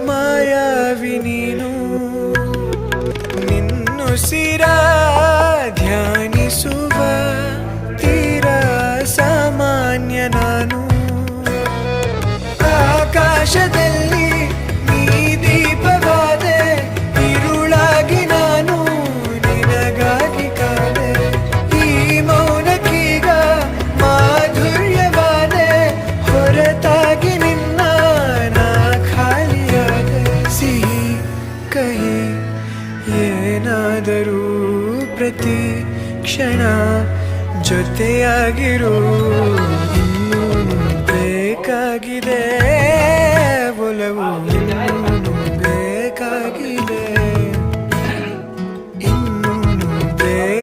ಮಾಯಾವಿ ನೀನು ನಿನ್ನುಸಿರ ಧ್ಯಾನಿಸುವ ತೀರಾ ಸಾಮಾನ್ಯ ನಾನು ಆಕಾಶದಲ್ಲಿ ನೀ ದೀಪವಾದೆ ഇരുಳಾಗಿ ನಾನು ನಿನಗಾಗಿ ಕಾದೆ ಈ ಮೌನಕ್ಕೀಗ ಮಾಧುರ್ಯವಾದೆ ಹೊರತಾಗಿ ನಿನ್ನ ನಾ ಖಾಲಿಯಾದೆ ಸಿಹಿ ಕಹಿ ಏನಾದರೂ ಪ್ರತಿ ಕ್ಷಣ ಜೊತೆಯಾಗಿರು ಇನ್ನೂ ಬೇಕಾಗಿದೆ